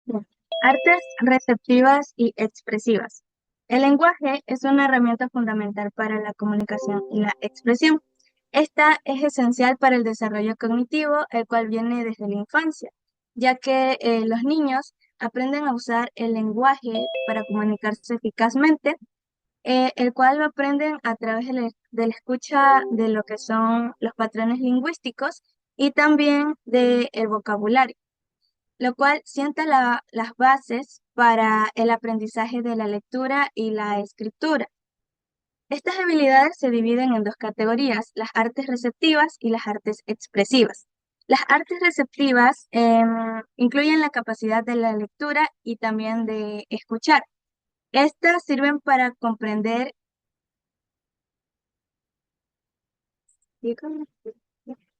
Bien. Artes receptivas y expresivas. El lenguaje es una herramienta fundamental para la comunicación y la expresión. Esta es esencial para el desarrollo cognitivo, el cual viene desde la infancia, ya que los niños aprenden a usar el lenguaje para comunicarse eficazmente, el cual lo aprenden a través de la escucha de lo que son los patrones lingüísticos y también del vocabulario, lo cual sienta las bases para el aprendizaje de la lectura y la escritura. Estas habilidades se dividen en dos categorías: las artes receptivas y las artes expresivas. Las artes receptivas incluyen la capacidad de la lectura y también de escuchar. Estas sirven para comprender.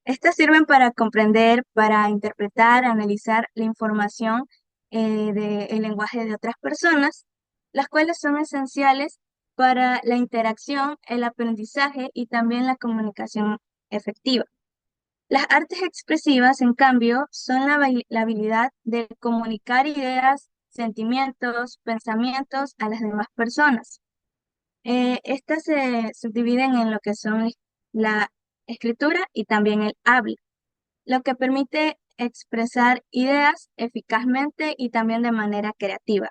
Estas sirven para comprender, para interpretar, analizar la información del lenguaje de otras personas, las cuales son esenciales para la interacción, el aprendizaje y también la comunicación efectiva. Las artes expresivas, en cambio, son la habilidad de comunicar ideas, sentimientos, pensamientos a las demás personas. Estas se subdividen en lo que son la escritura y también el habla, lo que permite expresar ideas eficazmente y también de manera creativa.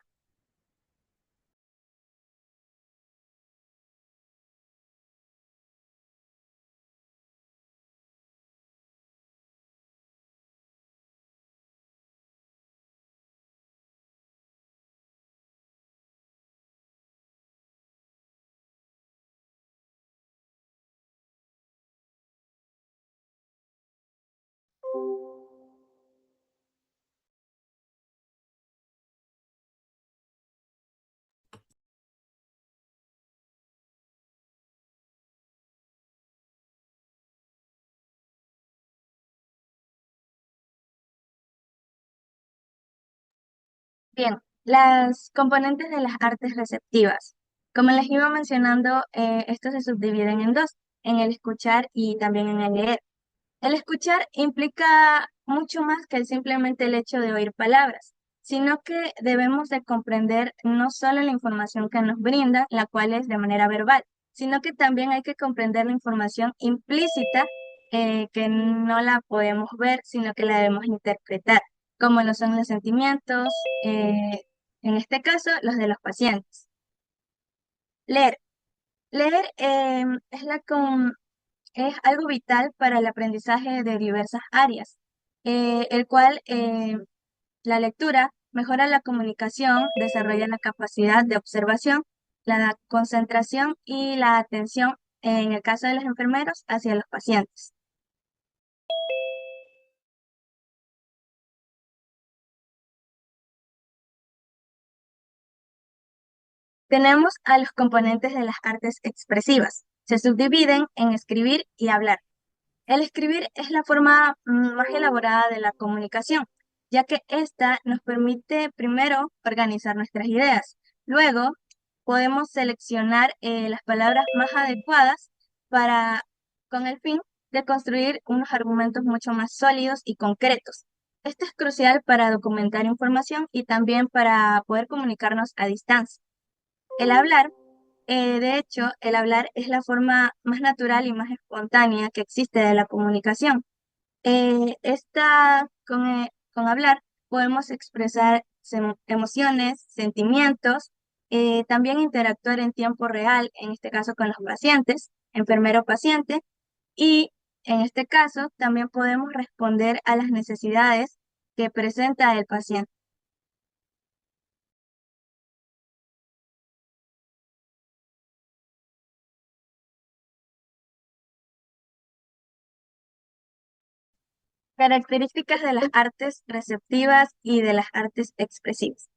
Bien, las componentes de las artes receptivas. Como les iba mencionando, estos se subdividen en dos: en el escuchar y también en el leer. El escuchar implica mucho más que simplemente el hecho de oír palabras, sino que debemos de comprender no solo la información que nos brinda, la cual es de manera verbal, sino que también hay que comprender la información implícita, que no la podemos ver, sino que la debemos interpretar, como lo son los sentimientos, en este caso los de los pacientes. Leer. Leer es algo vital para el aprendizaje de diversas áreas, el cual la lectura mejora la comunicación, desarrolla la capacidad de observación, la concentración y la atención en el caso de los enfermeros hacia los pacientes. Tenemos a los componentes de las artes expresivas. Se subdividen en escribir y hablar. El escribir es la forma más elaborada de la comunicación, ya que ésta nos permite primero organizar nuestras ideas. Luego, podemos seleccionar las palabras más adecuadas para, con el fin de construir unos argumentos mucho más sólidos y concretos. Esto es crucial para documentar información y también para poder comunicarnos a distancia. El hablar, de hecho, el hablar es la forma más natural y más espontánea que existe de la comunicación. Con hablar podemos expresar emociones, sentimientos, también interactuar en tiempo real, en este caso con los pacientes, enfermero-paciente, y en este caso también podemos responder a las necesidades que presenta el paciente. Características de las artes receptivas y de las artes expresivas.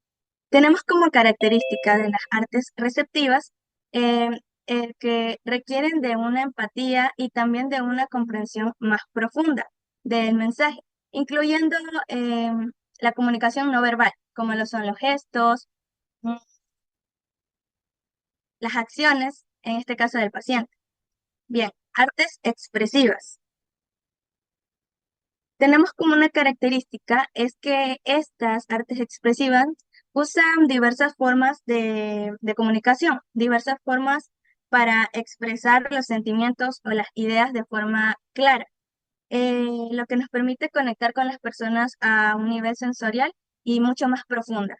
Tenemos como característica de las artes receptivas eh, el que requieren de una empatía y también de una comprensión más profunda del mensaje, incluyendo eh, la comunicación no verbal, como lo son los gestos, mm, las acciones, en este caso del paciente. Bien, artes expresivas. Tenemos como una característica es que estas artes expresivas usan diversas formas de comunicación, diversas formas para expresar los sentimientos o las ideas de forma clara, lo que nos permite conectar con las personas a un nivel sensorial y mucho más profunda.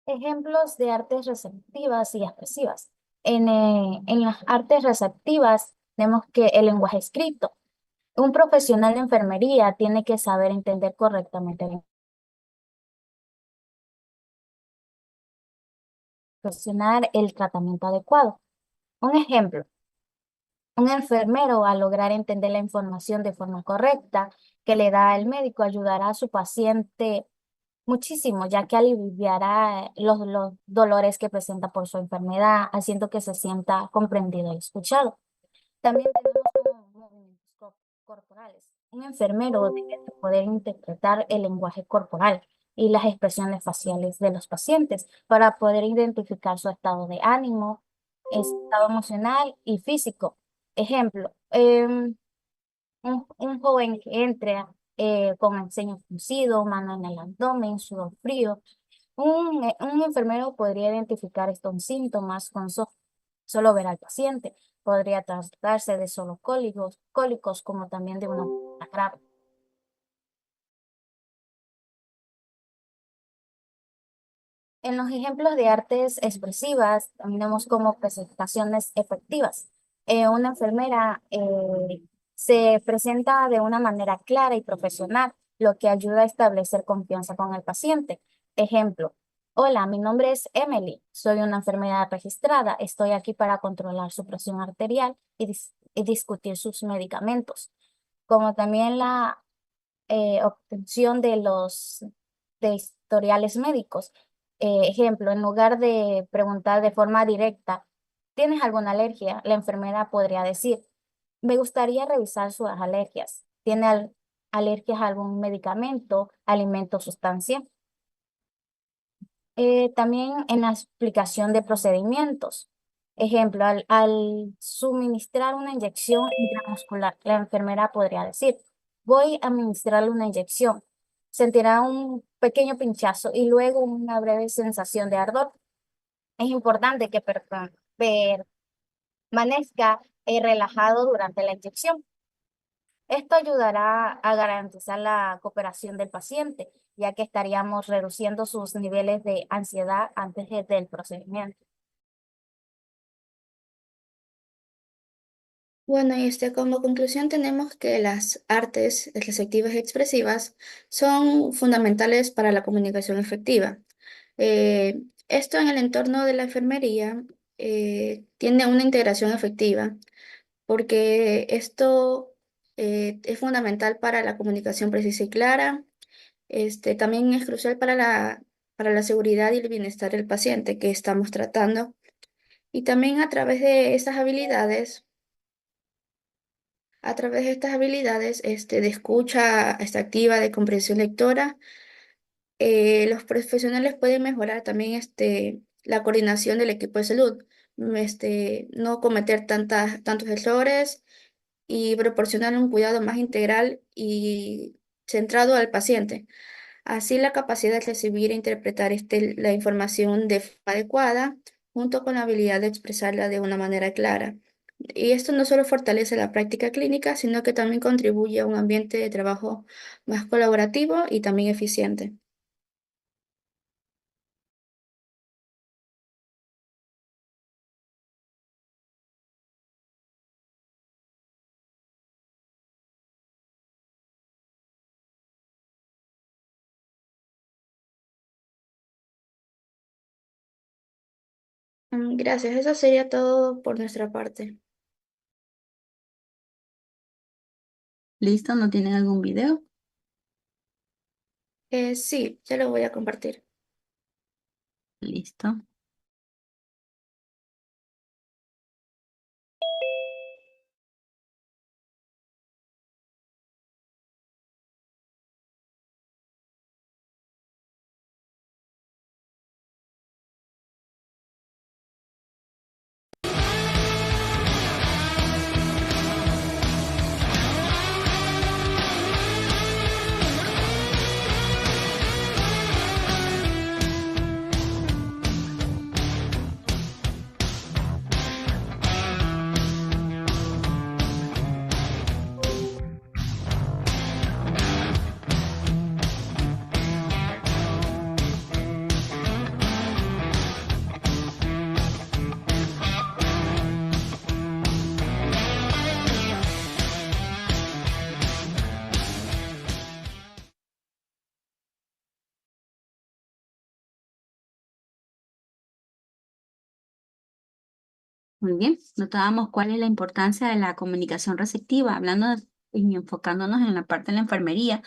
Ejemplos de artes receptivas y expresivas. En las artes receptivas tenemos que el lenguaje escrito. Un profesional de enfermería tiene que saber entender correctamente el proporcionar el tratamiento adecuado. Un ejemplo, un enfermero al lograr entender la información de forma correcta que le da el médico ayudará a su paciente muchísimo, ya que aliviará los dolores que presenta por su enfermedad, haciendo que se sienta comprendido y escuchado. También tenemos como movimientos corporales. Un enfermero debe de poder interpretar el lenguaje corporal y las expresiones faciales de los pacientes para poder identificar su estado de ánimo, estado emocional y físico. Ejemplo, un joven que entre con el ceño fruncido, mano en el abdomen, sudor frío. Un enfermero podría identificar estos síntomas con solo ver al paciente. Podría tratarse de solo cólicos como también de una grave. En los ejemplos de artes expresivas, tenemos como presentaciones efectivas. Una enfermera se presenta de una manera clara y profesional, lo que ayuda a establecer confianza con el paciente. Ejemplo, hola, mi nombre es Emily, soy una enfermera registrada, estoy aquí para controlar su presión arterial y discutir sus medicamentos, como también la obtención de historiales médicos. Ejemplo, en lugar de preguntar de forma directa, ¿tienes alguna alergia? La enfermera podría decir, me gustaría revisar sus alergias. ¿Tiene alergias a algún medicamento, alimento, sustancia? También en la explicación de procedimientos. Ejemplo, al suministrar una inyección intramuscular, la enfermera podría decir, voy a administrarle una inyección. Sentirá un pequeño pinchazo y luego una breve sensación de ardor. Es importante que permanezca relajado durante la inyección. Esto ayudará a garantizar la cooperación del paciente, ya que estaríamos reduciendo sus niveles de ansiedad del procedimiento. Bueno, y como conclusión tenemos que las artes receptivas y expresivas son fundamentales para la comunicación efectiva. Esto en el entorno de la enfermería tiene una integración efectiva porque esto es fundamental para la comunicación precisa y clara. También es crucial para la seguridad y el bienestar del paciente que estamos tratando. Y también a través de estas habilidades de escucha activa, de comprensión lectora, los profesionales pueden mejorar también la coordinación del equipo de salud, no cometer tantos errores y proporcionar un cuidado más integral y centrado al paciente. Así la capacidad de recibir e interpretar la información de forma adecuada, junto con la habilidad de expresarla de una manera clara. Y esto no solo fortalece la práctica clínica, sino que también contribuye a un ambiente de trabajo más colaborativo y también eficiente. Gracias, eso sería todo por nuestra parte. ¿Listo? ¿No tienen algún video? Sí, ya lo voy a compartir. Listo. Muy bien, notábamos cuál es la importancia de la comunicación receptiva, y enfocándonos en la parte de la enfermería.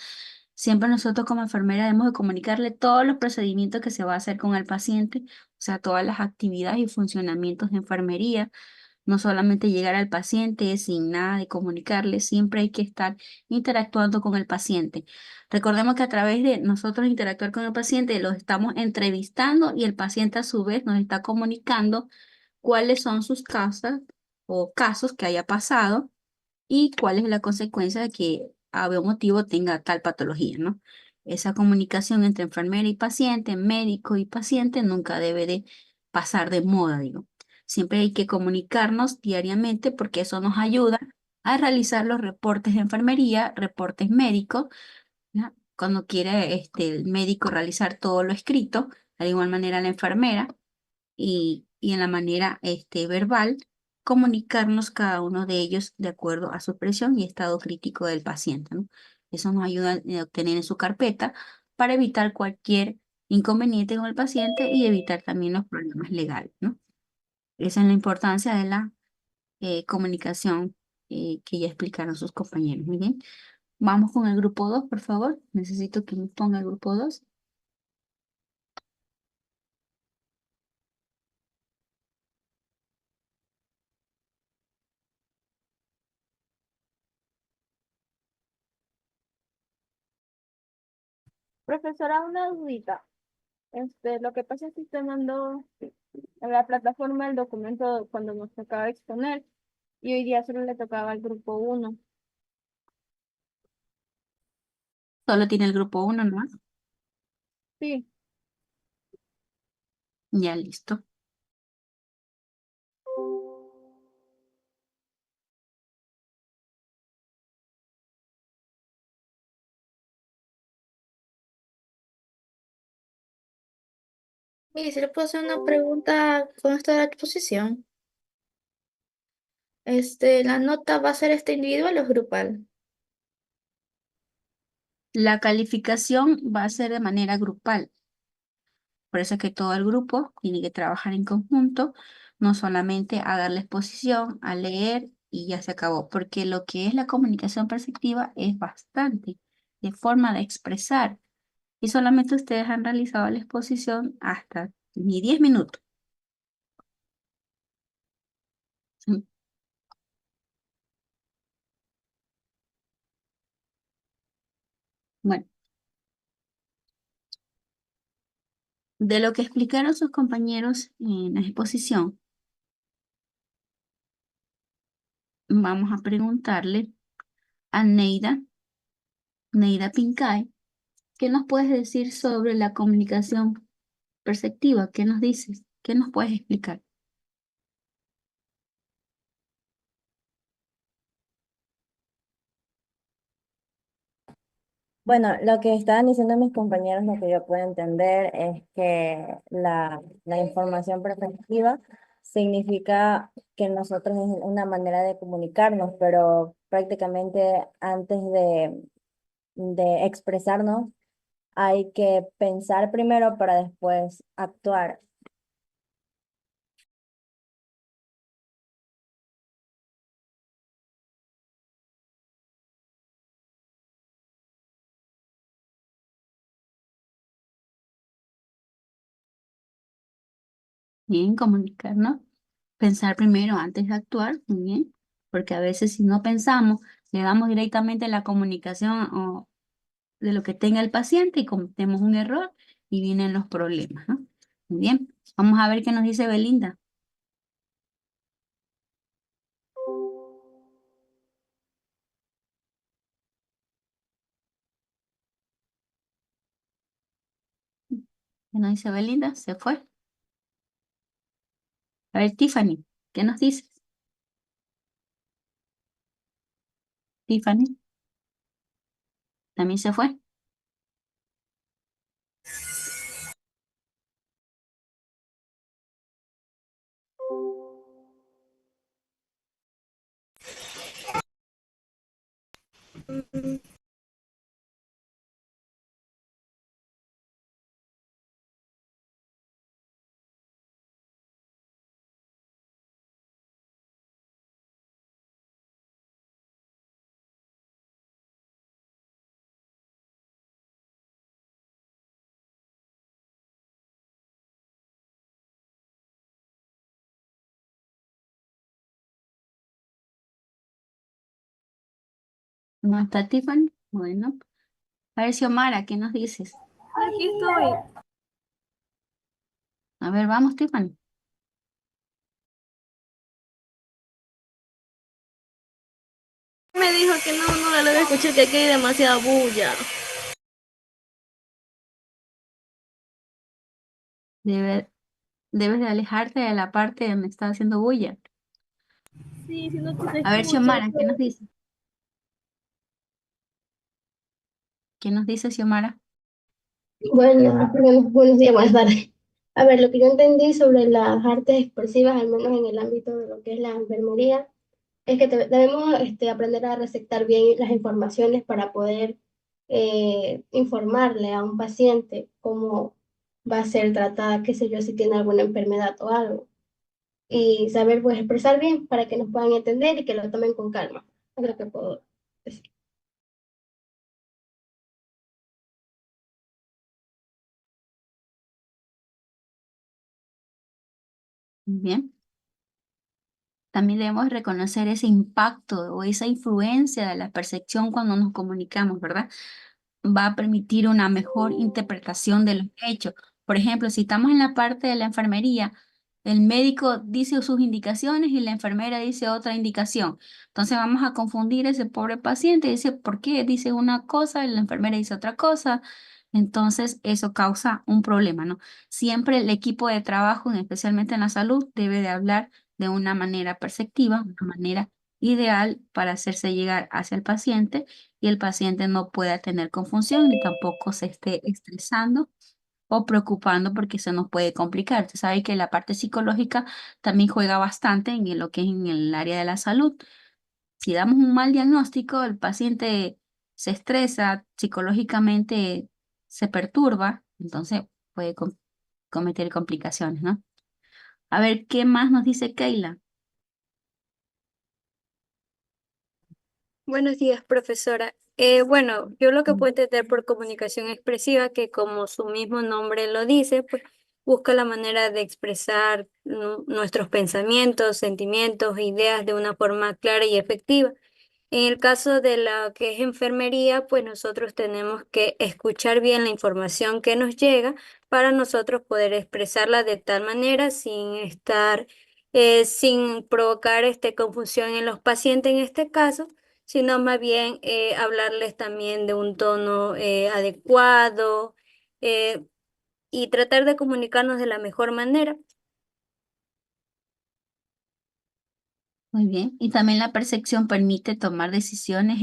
Siempre nosotros como enfermera debemos de comunicarle todos los procedimientos que se va a hacer con el paciente, o sea, todas las actividades y funcionamientos de enfermería. No solamente llegar al paciente sin nada de comunicarle, siempre hay que estar interactuando con el paciente. Recordemos que a través de nosotros interactuar con el paciente, los estamos entrevistando y el paciente a su vez nos está comunicando cuáles son sus causas o casos que haya pasado y cuál es la consecuencia de que a un motivo tenga tal patología, ¿no? Esa comunicación entre enfermera y paciente, médico y paciente nunca debe de pasar de moda, digo. Siempre hay que comunicarnos diariamente porque eso nos ayuda a realizar los reportes de enfermería, reportes médicos, ¿ya? Cuando quiere el médico realizar todo lo escrito, de igual manera la enfermera y en la manera verbal, comunicarnos cada uno de ellos de acuerdo a su presión y estado crítico del paciente, ¿no? Eso nos ayuda a obtener en su carpeta para evitar cualquier inconveniente con el paciente y evitar también los problemas legales, ¿no? Esa es la importancia de la comunicación que ya explicaron sus compañeros. Muy bien. Vamos con el grupo 2, por favor. Necesito que me ponga el grupo 2. Profesora, una dudita. Lo que pasa es que estoy mandando en la plataforma el documento cuando nos tocaba exponer y hoy día solo le tocaba al grupo uno. Solo tiene el grupo 1, ¿no? Sí, Ya listo. Y si le puedo hacer una pregunta con esto de la exposición. ¿La nota va a ser individual o grupal? La calificación va a ser de manera grupal. Por eso es que todo el grupo tiene que trabajar en conjunto, no solamente a dar la exposición, a leer y ya se acabó. Porque lo que es la comunicación perceptiva es bastante de forma de expresar. Y solamente ustedes han realizado la exposición hasta ni 10 minutos. ¿Sí? Bueno, de lo que explicaron sus compañeros en la exposición, vamos a preguntarle a Neida Pincay, ¿qué nos puedes decir sobre la comunicación perceptiva? ¿Qué nos dices? ¿Qué nos puedes explicar? Bueno, lo que estaban diciendo mis compañeros, lo que yo puedo entender es que la información perspectiva significa que nosotros es una manera de comunicarnos, pero prácticamente antes de expresarnos hay que pensar primero para después actuar. Bien, comunicarnos, pensar primero antes de actuar, muy bien, porque a veces si no pensamos, le damos directamente la comunicación de lo que tenga el paciente y cometemos un error y vienen los problemas, ¿no? Muy bien, vamos a ver qué nos dice Belinda. ¿Qué nos dice Belinda? Se fue. A ver, Tiffany, ¿qué nos dices? Tiffany, también se fue. ¿No está Tiffany? Bueno. A ver, Xiomara, ¿qué nos dices? Aquí estoy. A ver, vamos, Tiffany. Me dijo que no lo escuché, que aquí hay demasiada bulla. Debe- Debes de alejarte de la parte donde está haciendo bulla. Sí, si no te A ver, escucho. Xiomara, ¿qué nos dice? ¿Qué nos dice Xiomara? Buenos días, buenas tardes. A ver, lo que yo entendí sobre las artes expresivas, al menos en el ámbito de lo que es la enfermería, es que debemos aprender a receptar bien las informaciones para poder informarle a un paciente cómo va a ser tratada, qué sé yo, si tiene alguna enfermedad o algo. Y saber pues expresar bien para que nos puedan entender y que lo tomen con calma. Es lo que puedo decir. Bien. También debemos reconocer ese impacto o esa influencia de la percepción cuando nos comunicamos, ¿verdad? Va a permitir una mejor interpretación de los hechos. Por ejemplo, si estamos en la parte de la enfermería, el médico dice sus indicaciones y la enfermera dice otra indicación. Entonces vamos a confundir a ese pobre paciente y dice, ¿por qué dice una cosa y la enfermera dice otra cosa? Entonces eso causa un problema, ¿no? Siempre el equipo de trabajo, especialmente en la salud, debe de hablar de una manera perceptiva, una manera ideal para hacerse llegar hacia el paciente y el paciente no pueda tener confusión ni tampoco se esté estresando o preocupando porque se nos puede complicar. Usted sabe que la parte psicológica también juega bastante en lo que es en el área de la salud. Si damos un mal diagnóstico, el paciente se estresa, psicológicamente se perturba, entonces puede cometer complicaciones, ¿no? A ver, ¿qué más nos dice Keila? Buenos días, profesora. Bueno, yo lo que puedo entender por comunicación expresiva, que como su mismo nombre lo dice, pues busca la manera de expresar nuestros pensamientos, sentimientos, e ideas de una forma clara y efectiva. En el caso de la que es enfermería, pues nosotros tenemos que escuchar bien la información que nos llega para nosotros poder expresarla de tal manera sin estar, sin provocar confusión en los pacientes en este caso, sino más bien hablarles también de un tono adecuado y tratar de comunicarnos de la mejor manera. Muy bien. Y también la percepción permite tomar decisiones,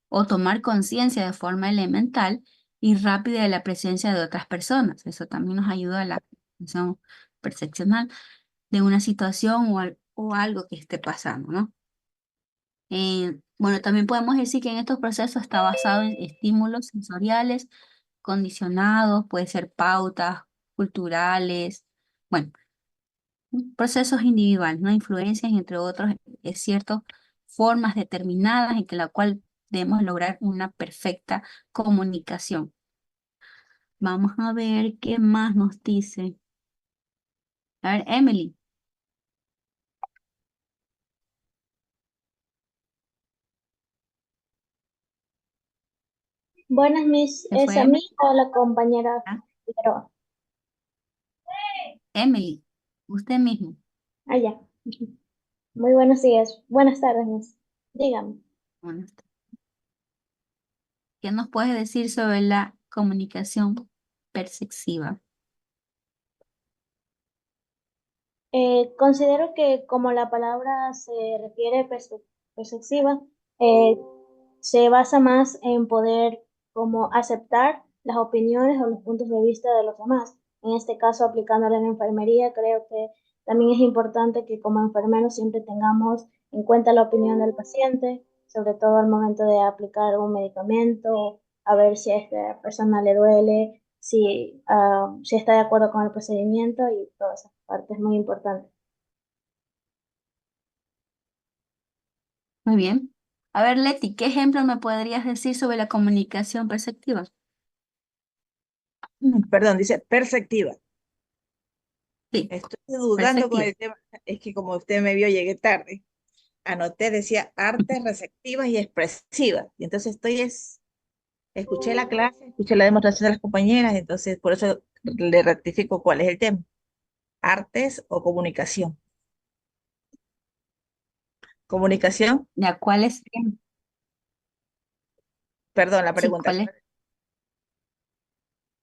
o tomar conciencia de forma elemental y rápida de la presencia de otras personas. Eso también nos ayuda a la comprensión percepcional de una situación o algo que esté pasando, ¿no? Bueno, también podemos decir que en estos procesos está basado en estímulos sensoriales condicionados, puede ser pautas culturales, bueno, procesos individuales, ¿no? Influencias, entre otros, es cierto, formas determinadas en que la cual debemos lograr una perfecta comunicación. Vamos a ver qué más nos dice. A ver, Emily, Buenas, Miss. ¿se ¿Es fue a mí Emily? o a la compañera Ah, Figueroa? Emily, usted mismo. Allá. Muy buenos días. Buenas tardes, Miss. Dígame. Bueno, ¿qué nos puede decir sobre la comunicación perceptiva? Considero que como la palabra se refiere perspectiva, eh, se basa más en poder como aceptar las opiniones o los puntos de vista de los demás. En este caso, aplicándola en la enfermería, creo que también es importante que como enfermeros siempre tengamos en cuenta la opinión del paciente, sobre todo al momento de aplicar un medicamento, a ver si a esta persona le duele, si está de acuerdo con el procedimiento y todas esas partes muy importantes. Muy bien. A ver, Leti, ¿qué ejemplo me podrías decir sobre la comunicación perceptiva? Perdón, dice perspectiva. Sí, Estoy dudando con perceptiva. el tema, es que como usted me vio, llegué tarde. anoté, decía artes receptivas y expresivas. Y entonces escuché la clase, escuché la demostración de las compañeras, entonces por eso le rectifico cuál es el tema. Artes o comunicación. Comunicación, ¿Ya cuál es? perdón, la Sí, pregunta. ¿cuál es?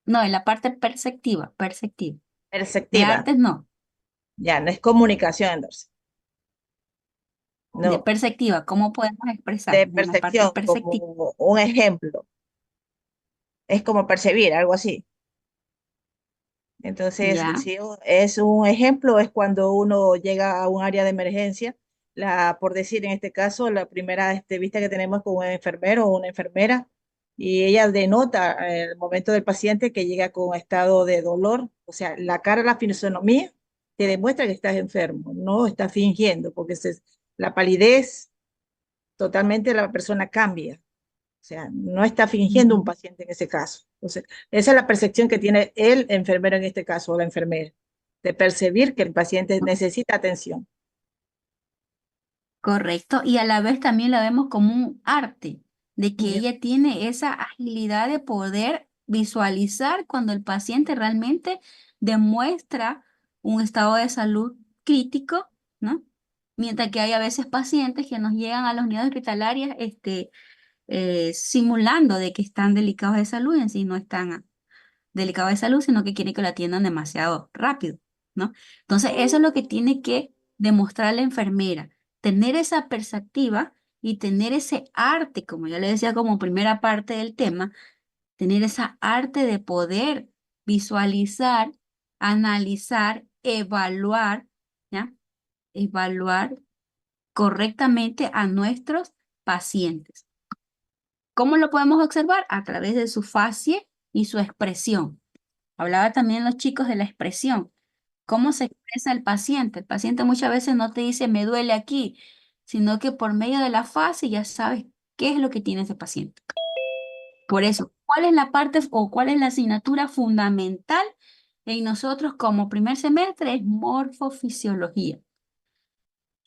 No, en la parte perceptiva, perceptiva. De Perceptiva. artes no, Ya, no es comunicación, entonces. de No, perspectiva. ¿Cómo podemos de expresarnos en la parte percepción, perceptiva? como un ejemplo. Es como percibir, algo así. Entonces, Ya, si es un ejemplo, es cuando uno llega a un área de emergencia, por decir en este caso, la primera vista que tenemos con un enfermero o una enfermera, y ella denota el momento del paciente que llega con estado de dolor, o sea, la cara, la fisonomía, te demuestra que estás enfermo, no estás fingiendo, porque la palidez, totalmente la persona cambia. O sea, no está fingiendo un ujú, paciente en ese caso. Entonces, esa es la percepción que tiene el enfermero en este caso, o la enfermera, de percibir que el paciente necesita atención. correcto. Y a la vez también la vemos como un arte, de que Ya. ella tiene esa agilidad de poder visualizar cuando el paciente realmente demuestra un estado de salud crítico, ¿no? Mientras que hay a veces pacientes que nos llegan a las unidades hospitalarias, simulando de que están delicados de salud y en sí no están delicados de salud, sino que quieren que lo atiendan demasiado rápido, ¿no? Entonces, eso es lo que tiene que demostrar la enfermera, tener esa perspectiva y tener ese arte, como ya le decía como primera parte del tema, tener esa arte de poder visualizar, analizar, evaluar, ¿ya? Evaluar correctamente a nuestros pacientes. ¿Cómo lo podemos observar? A través de su facie y su expresión. Hablaba también los chicos de la expresión. ¿Cómo se expresa el paciente? El paciente muchas veces no te dice me duele aquí, sino que por medio de la facie ya sabes qué es lo que tiene ese paciente. Por eso, ¿cuál es la parte o cuál es la asignatura fundamental en nosotros como primer semestre? Es morfofisiología.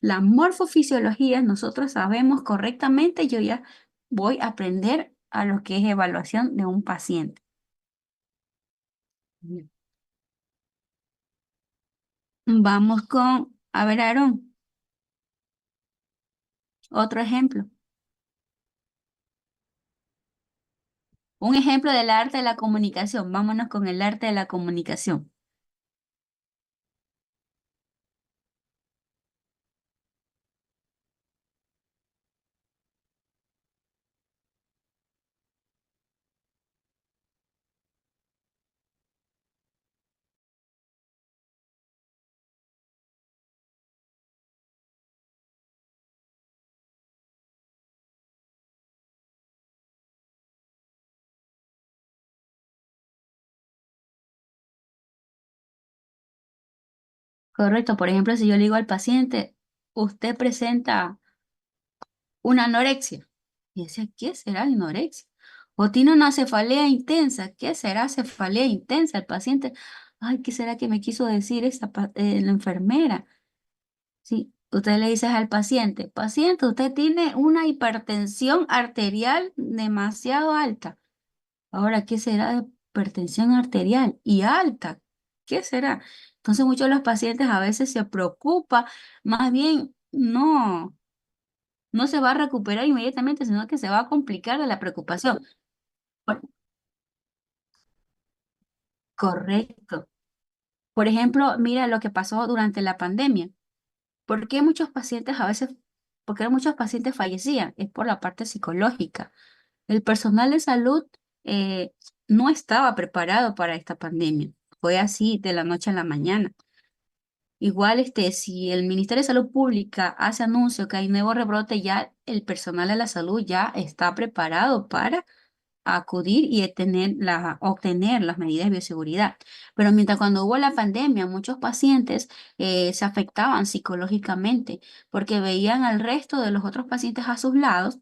La morfofisiología nosotros sabemos correctamente, yo ya voy a aprender a lo que es evaluación de un paciente. Bien. Vamos con, a ver, Aarón, otro ejemplo. Un ejemplo del arte de la comunicación. Vámonos con el arte de la comunicación. Correcto. Por ejemplo, si yo le digo al paciente, usted presenta una anorexia. Y decía, ¿qué será anorexia? O tiene una cefalea intensa. ¿Qué será cefalea intensa? El paciente, ay, ¿qué será que me quiso decir la enfermera? Sí, usted le dice al paciente, paciente, usted tiene una hipertensión arterial demasiado alta. Ahora, ¿qué será de hipertensión arterial y alta? ¿Qué será? Entonces, muchos de los pacientes a veces se preocupan, más bien no se va a recuperar inmediatamente, sino que se va a complicar de la preocupación. Por- Correcto. Por ejemplo, mira lo que pasó durante la pandemia. ¿Por qué muchos pacientes a veces, por qué muchos pacientes fallecían? Es por la parte psicológica. El personal de salud no estaba preparado para esta pandemia. Fue así de la noche a la mañana. Igual, si el Ministerio de Salud Pública hace anuncio que hay nuevo rebrote, ya el personal de la salud ya está preparado para acudir y obtener las medidas de bioseguridad. Pero mientras cuando hubo la pandemia, muchos pacientes se afectaban psicológicamente porque veían al resto de los otros pacientes a sus lados,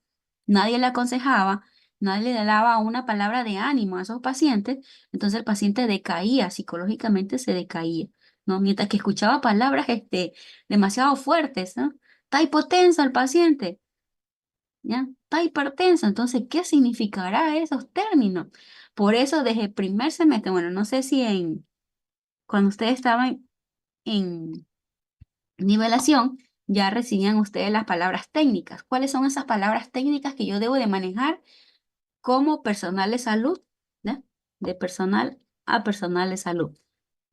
nadie le aconsejaba, nadie le daba una palabra de ánimo a esos pacientes, entonces el paciente decaía, psicológicamente se decaía, ¿no? Mientras que escuchaba palabras demasiado fuertes, ¿no? Está hipotenso el paciente, ¿ya? Está hipertenso. Entonces, ¿qué significará esos términos? Por eso, desde el primer semestre, bueno, no sé si cuando ustedes estaban en nivelación, ya recibían ustedes las palabras técnicas. ¿Cuáles son esas palabras técnicas que yo debo de manejar como personal de salud, ¿ya? De personal a personal de salud?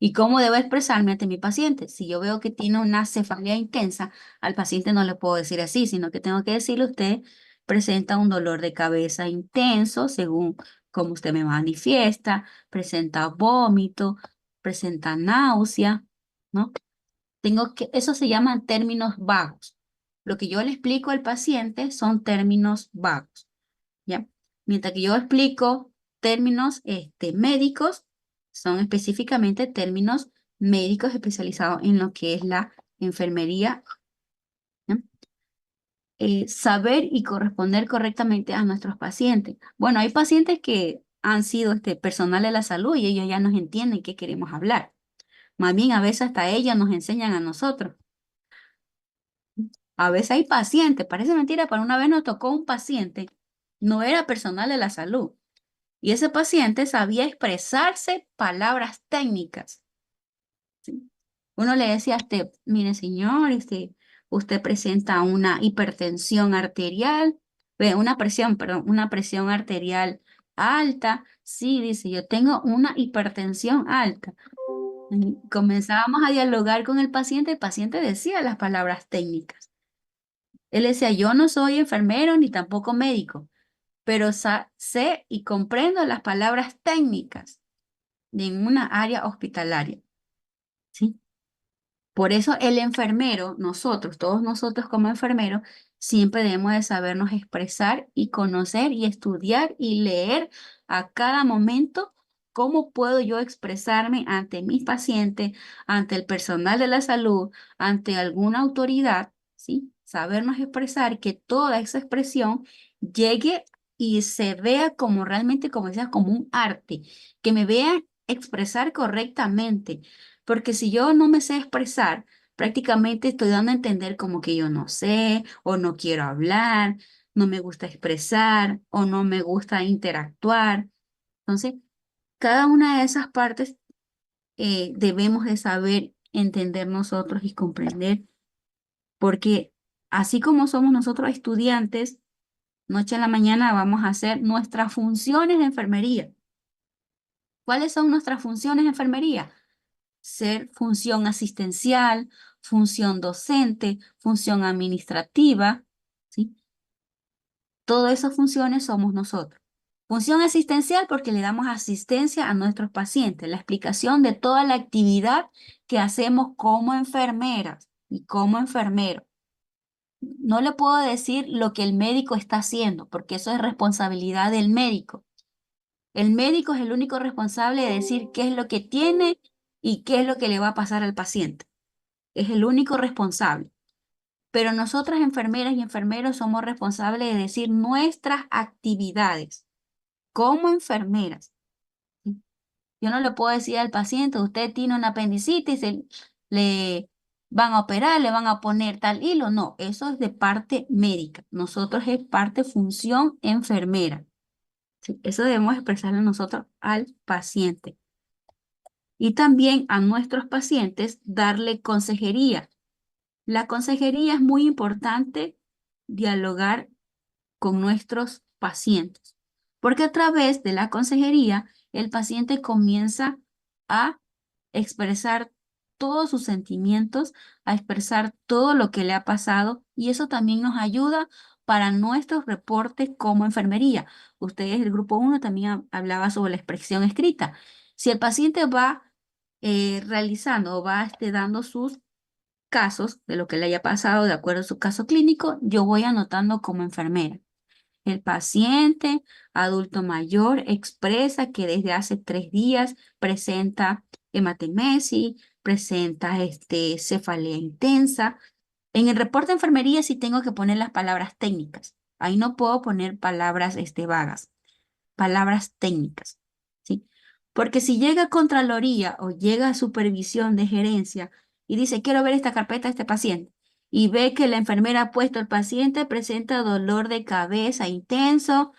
¿Y cómo debo expresarme ante mi paciente? Si yo veo que tiene una cefalea intensa, al paciente no le puedo decir así, sino que tengo que decirle: usted presenta un dolor de cabeza intenso, según cómo usted me manifiesta, presenta vómito, presenta náusea, ¿no? Eso se llaman términos vagos. Lo que yo le explico al paciente son términos vagos, ¿ya? Mientras que yo explico términos médicos, son específicamente términos médicos especializados en lo que es la enfermería, ¿ya? Saber y corresponder correctamente a nuestros pacientes. Bueno, hay pacientes que han sido personal de la salud y ellos ya nos entienden qué queremos hablar. Más bien, a veces hasta ellas nos enseñan a nosotros. A veces hay pacientes, parece mentira, pero una vez nos tocó un paciente, no era personal de la salud, y ese paciente sabía expresarse palabras técnicas, ¿sí? Uno le decía: mire señor, usted presenta una hipertensión arterial, una presión arterial alta. Sí, dice, yo tengo una hipertensión alta. Y comenzábamos a dialogar con el paciente decía las palabras técnicas. Él decía: yo no soy enfermero ni tampoco médico, pero sé y comprendo las palabras técnicas de una área hospitalaria, ¿sí? Por eso el enfermero, todos nosotros como enfermeros, siempre debemos de sabernos expresar y conocer y estudiar y leer a cada momento cómo puedo yo expresarme ante mis pacientes, ante el personal de la salud, ante alguna autoridad, ¿sí? Sabernos expresar, que toda esa expresión llegue y se vea como realmente, como decía, como un arte, que me vean expresar correctamente. Porque si yo no me sé expresar, prácticamente estoy dando a entender como que yo no sé, o no quiero hablar, no me gusta expresar, o no me gusta interactuar. Entonces, cada una de esas partes debemos de saber entender nosotros y comprender, porque así como somos nosotros estudiantes, noche a la mañana vamos a hacer nuestras funciones de enfermería. ¿Cuáles son nuestras funciones de enfermería? Ser función asistencial, función docente, función administrativa, ¿sí? Todas esas funciones somos nosotros. Función asistencial porque le damos asistencia a nuestros pacientes, la explicación de toda la actividad que hacemos como enfermeras y como enfermero. No le puedo decir lo que el médico está haciendo, porque eso es responsabilidad del médico. El médico es el único responsable de decir qué es lo que tiene y qué es lo que le va a pasar al paciente. Es el único responsable. Pero nosotras, enfermeras y enfermeros, somos responsables de decir nuestras actividades como enfermeras, ¿sí? Yo no le puedo decir al paciente: usted tiene una apendicitis, le van a operar, le van a poner tal hilo. No, eso es de parte médica. Nosotros es parte función enfermera, ¿sí? Eso debemos expresarle nosotros al paciente. Y también a nuestros pacientes darle consejería. La consejería es muy importante, dialogar con nuestros pacientes, porque a través de la consejería el paciente comienza a expresar todos sus sentimientos, a expresar todo lo que le ha pasado, y eso también nos ayuda para nuestros reportes como enfermería. Ustedes, el grupo 1, también hablaba sobre la expresión escrita. Si el paciente va realizando o va dando sus casos de lo que le haya pasado de acuerdo a su caso clínico, yo voy anotando como enfermera. El paciente adulto mayor expresa que desde hace 3 días presenta hematemesis, presenta cefalea intensa. En el reporte de enfermería sí tengo que poner las palabras técnicas. Ahí no puedo poner palabras vagas, palabras técnicas, ¿sí? Porque si llega a Contraloría o llega a supervisión de gerencia y dice: quiero ver esta carpeta de este paciente, y ve que la enfermera ha puesto el paciente presenta dolor de cabeza intenso,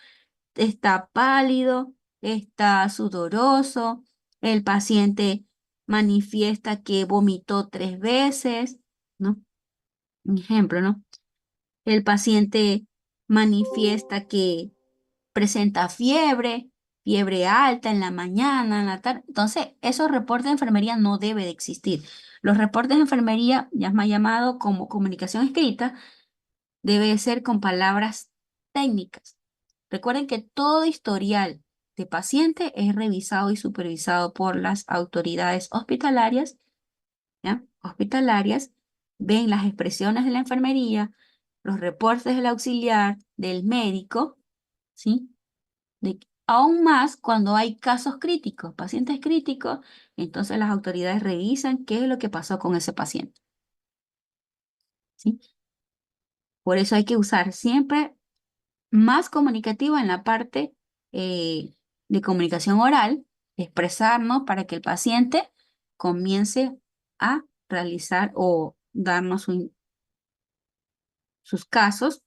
está pálido, está sudoroso, el paciente manifiesta que vomitó 3 veces, ¿no? Un ejemplo, ¿no? El paciente manifiesta que presenta fiebre, fiebre alta en la mañana, en la tarde. Entonces, esos reportes de enfermería no debe de existir. Los reportes de enfermería, ya más llamado como comunicación escrita, debe de ser con palabras técnicas. Recuerden que todo historial de paciente es revisado y supervisado por las autoridades hospitalarias, ¿ya? Hospitalarias, ven las expresiones de la enfermería, los reportes del auxiliar, del médico, ¿sí? Aún más cuando hay casos críticos, pacientes críticos, entonces las autoridades revisan qué es lo que pasó con ese paciente, ¿sí? Por eso hay que usar siempre más comunicativo en la parte de comunicación oral, expresarnos para que el paciente comience a realizar o darnos sus casos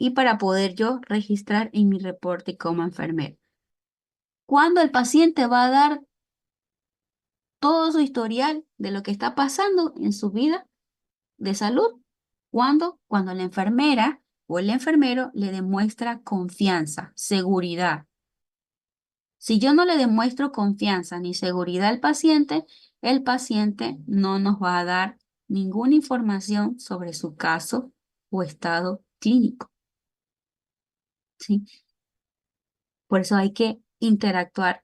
y para poder yo registrar en mi reporte como enfermero. Cuando el paciente va a dar todo su historial de lo que está pasando en su vida de salud, cuando la enfermera o el enfermero le demuestra confianza, seguridad. Si yo no le demuestro confianza ni seguridad al paciente, el paciente no nos va a dar ninguna información sobre su caso o estado clínico, ¿sí? Por eso hay que interactuar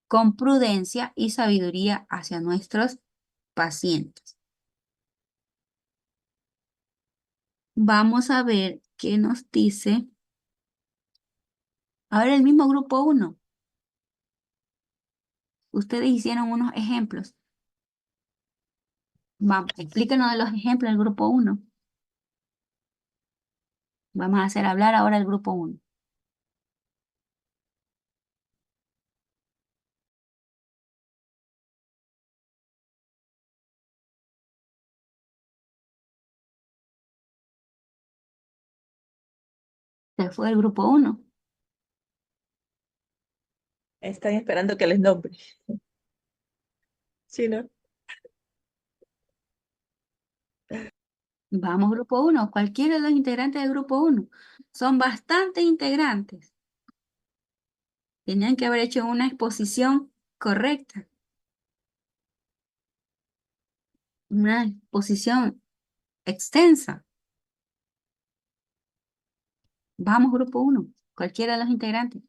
con prudencia y sabiduría hacia nuestros pacientes. Vamos a ver qué nos dice. Ahora el mismo grupo 1. Ustedes hicieron unos ejemplos. Vamos, explíquenos de los ejemplos del grupo 1. Vamos a hacer hablar ahora el grupo 1. Se fue el grupo 1. Están esperando que les nombre. Sí, ¿no? Vamos, grupo 1. Cualquiera de los integrantes del grupo 1. Son bastantes integrantes. Tenían que haber hecho una exposición correcta. Una exposición extensa. Vamos, grupo 1. Cualquiera de los integrantes.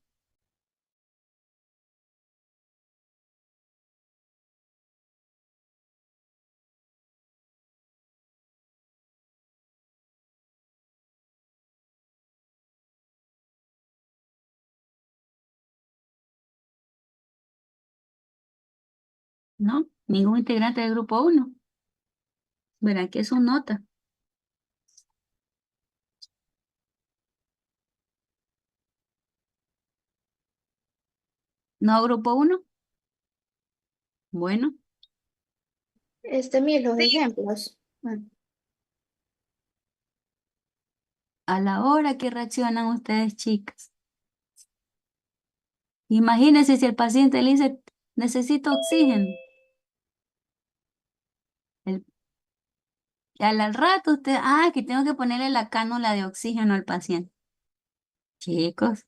¿No? Ningún integrante del grupo 1. Verán que es su nota. ¿No, grupo 1? Bueno, Los ejemplos. Bueno, a la hora que reaccionan ustedes, chicas. Imagínense si el paciente le dice, necesito oxígeno. Y al rato usted, que tengo que ponerle la cánula de oxígeno al paciente. Chicos.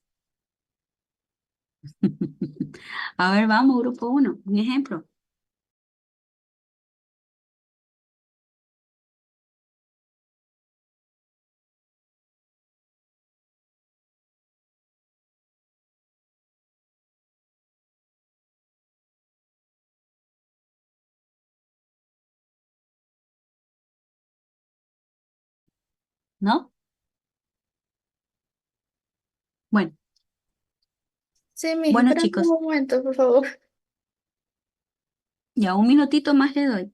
A ver, vamos, grupo 1. Un ejemplo. ¿No? Bueno, sí, Miss, bueno, espera un chicos, momento, por favor. ya un minutito más le doy.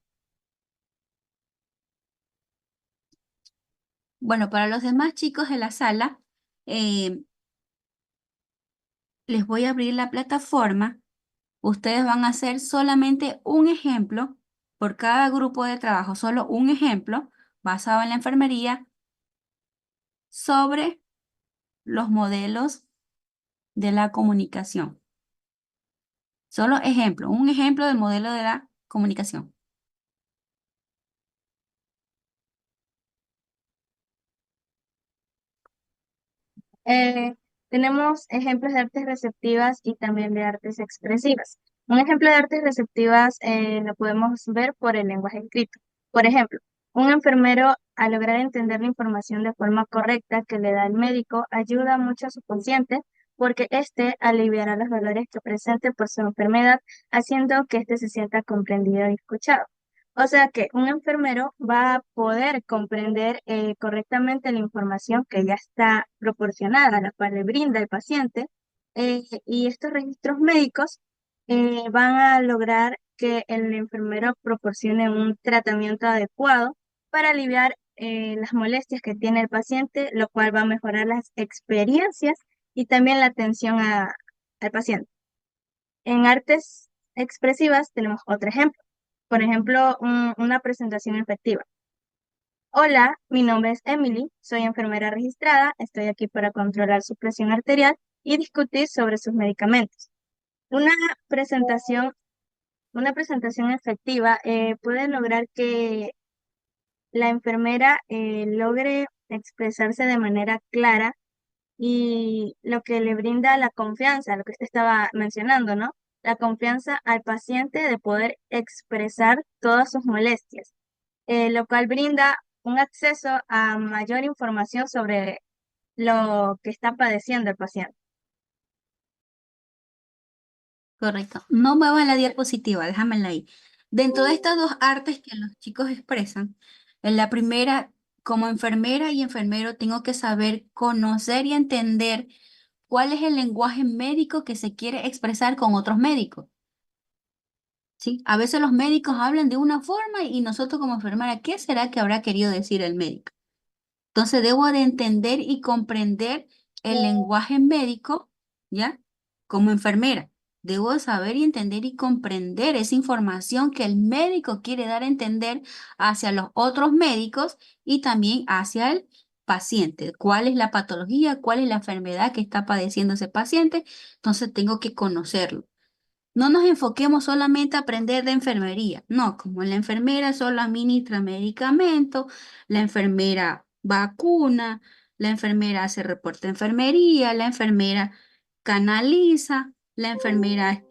Bueno, para los demás chicos de la sala, les voy a abrir la plataforma. Ustedes van a hacer solamente un ejemplo por cada grupo de trabajo, solo un ejemplo basado en la enfermería sobre los modelos de la comunicación. Solo ejemplo, un ejemplo del modelo de la comunicación. Eh, Tenemos ejemplos de artes receptivas y también de artes expresivas. Un ejemplo de artes receptivas lo podemos ver por el lenguaje escrito. Por ejemplo, un enfermero, al lograr entender la información de forma correcta que le da el médico, ayuda mucho a su paciente porque éste aliviará los dolores que presente por su enfermedad, haciendo que éste se sienta comprendido y escuchado. O sea que un enfermero va a poder comprender correctamente la información que ya está proporcionada, la cual le brinda el paciente, y estos registros médicos van a lograr que el enfermero proporcione un tratamiento adecuado para aliviar las molestias que tiene el paciente, lo cual va a mejorar las experiencias y también la atención al paciente. En artes expresivas tenemos otro ejemplo. Por ejemplo, una presentación efectiva. Hola, mi nombre es Emily, soy enfermera registrada, estoy aquí para controlar su presión arterial y discutir sobre sus medicamentos. Una presentación, una presentación efectiva puede lograr que la enfermera logre expresarse de manera clara y lo que le brinda la confianza, lo que usted estaba mencionando, ¿no? La confianza al paciente de poder expresar todas sus molestias, lo cual brinda un acceso a mayor información sobre lo que está padeciendo el paciente. Correcto. No muevas la diapositiva, déjamela ahí. Dentro de estas dos artes que los chicos expresan, en la primera, como enfermera y enfermero, tengo que saber conocer y entender cuál es el lenguaje médico que se quiere expresar con otros médicos. ¿Sí? A veces los médicos hablan de una forma y nosotros como enfermera, ¿qué será que habrá querido decir el médico? Entonces debo de entender y comprender el lenguaje médico, ¿ya? Como enfermera. Debo de saber y entender y comprender esa información que el médico quiere dar a entender hacia los otros médicos y también hacia el paciente. ¿Cuál es la patología? ¿Cuál es la enfermedad que está padeciendo ese paciente? Entonces tengo que conocerlo. No nos enfoquemos solamente a aprender de enfermería. No, como la enfermera solo administra medicamentos, la enfermera vacuna, la enfermera hace reporte de enfermería, la enfermera canaliza, la enfermera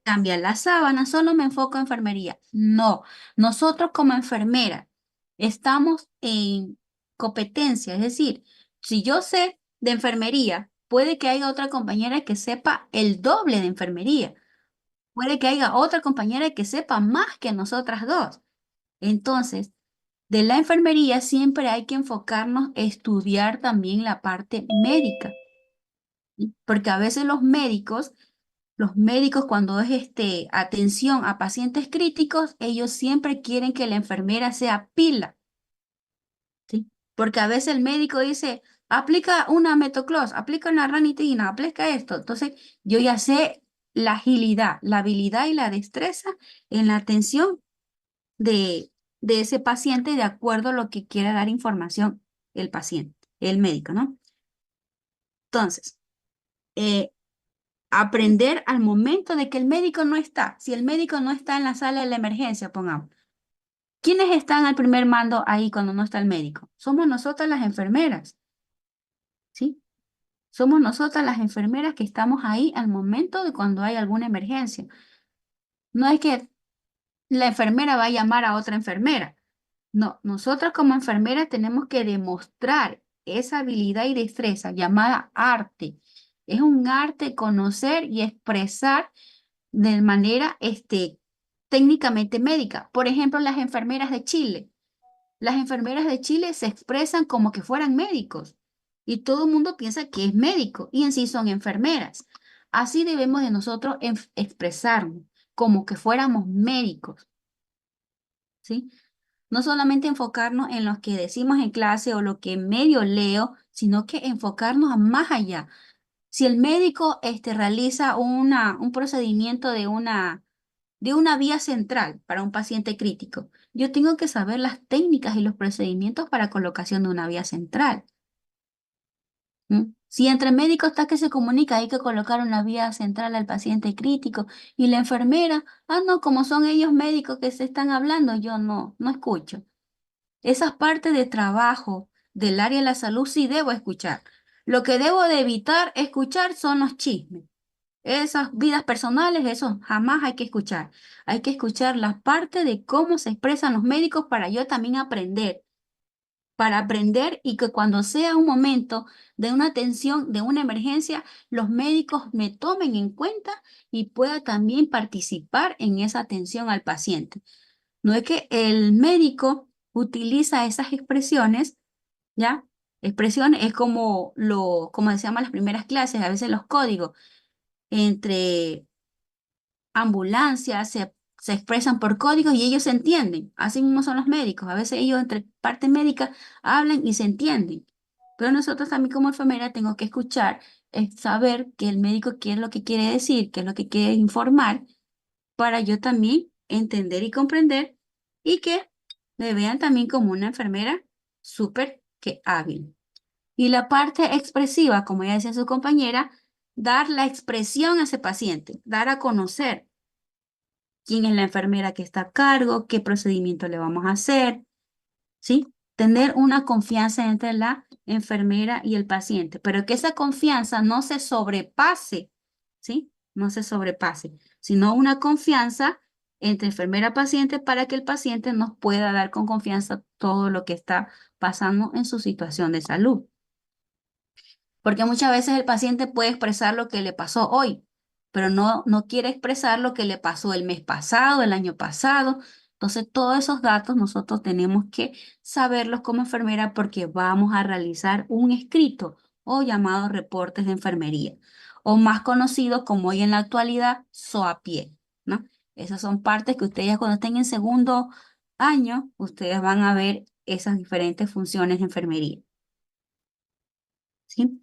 cambia la sábana, solo me enfoco en enfermería. No, nosotros como enfermera estamos en competencia, es decir, si yo sé de enfermería, puede que haya otra compañera que sepa el doble de enfermería. Puede que haya otra compañera que sepa más que nosotras dos. Entonces, de la enfermería siempre hay que enfocarnos a estudiar también la parte médica, ¿sí? Porque a veces los médicos cuando es atención a pacientes críticos, ellos siempre quieren que la enfermera sea pila, ¿sí? Porque a veces el médico dice, aplica una metoclos, aplica una ranitidina, aplica esto. Entonces, yo ya sé la agilidad, la habilidad y la destreza en la atención de ese paciente de acuerdo a lo que quiera dar información el paciente, el médico, ¿no? Entonces, eh, aprender al momento de que el médico no está. Si el médico no está en la sala de la emergencia, pongamos. ¿Quiénes están al primer mando ahí cuando no está el médico? Somos nosotras las enfermeras, ¿sí? Somos nosotras las enfermeras que estamos ahí al momento de cuando hay alguna emergencia. No es que la enfermera va a llamar a otra enfermera. No, nosotras como enfermeras tenemos que demostrar esa habilidad y destreza llamada arte. Es un arte conocer y expresar de manera técnicamente médica. Por ejemplo, las enfermeras de Chile. Las enfermeras de Chile se expresan como que fueran médicos y todo el mundo piensa que es médico y en sí son enfermeras. Así debemos de nosotros expresarnos como que fuéramos médicos, ¿sí? No solamente enfocarnos en lo que decimos en clase o lo que medio leo, sino que enfocarnos a más allá. Si el médico realiza un procedimiento de una de una vía central para un paciente crítico, yo tengo que saber las técnicas y los procedimientos para colocación de una vía central. Si entre médicos está que se comunica, hay que colocar una vía central al paciente crítico y la enfermera, no, como son ellos médicos que se están hablando, yo no escucho. Esas partes de trabajo del área de la salud sí debo escuchar. Lo que debo de evitar escuchar son los chismes. Esas vidas personales, eso jamás hay que escuchar. Hay que escuchar la parte de cómo se expresan los médicos para yo también aprender. Para aprender y que cuando sea un momento de una atención, de una emergencia, los médicos me tomen en cuenta y pueda también participar en esa atención al paciente. No es que el médico utiliza esas expresiones, ¿ya? Expresiones es como decíamos en las primeras clases, a veces los códigos entre ambulancias se expresan por códigos y ellos se entienden. Así mismo son los médicos. A veces ellos entre parte médica hablan y se entienden. Pero nosotros también como enfermera tengo que escuchar, saber que el médico qué es lo que quiere decir, qué es lo que quiere informar, para yo también entender y comprender y que me vean también como una enfermera súper que hábil. Y la parte expresiva, como ya decía su compañera, dar la expresión a ese paciente, dar a conocer quién es la enfermera que está a cargo, qué procedimiento le vamos a hacer, ¿sí? Tener una confianza entre la enfermera y el paciente, pero que esa confianza no se sobrepase, ¿sí? No se sobrepase, sino una confianza entre enfermera y paciente para que el paciente nos pueda dar con confianza todo lo que está pasando en su situación de salud. Porque muchas veces el paciente puede expresar lo que le pasó hoy, pero no quiere expresar lo que le pasó el mes pasado, el año pasado. Entonces, todos esos datos nosotros tenemos que saberlos como enfermera porque vamos a realizar un escrito o llamado reportes de enfermería, o más conocido como hoy en la actualidad, SOAPIE, ¿no? Esas son partes que ustedes cuando estén en segundo año, ustedes van a ver esas diferentes funciones de enfermería. ¿Sí?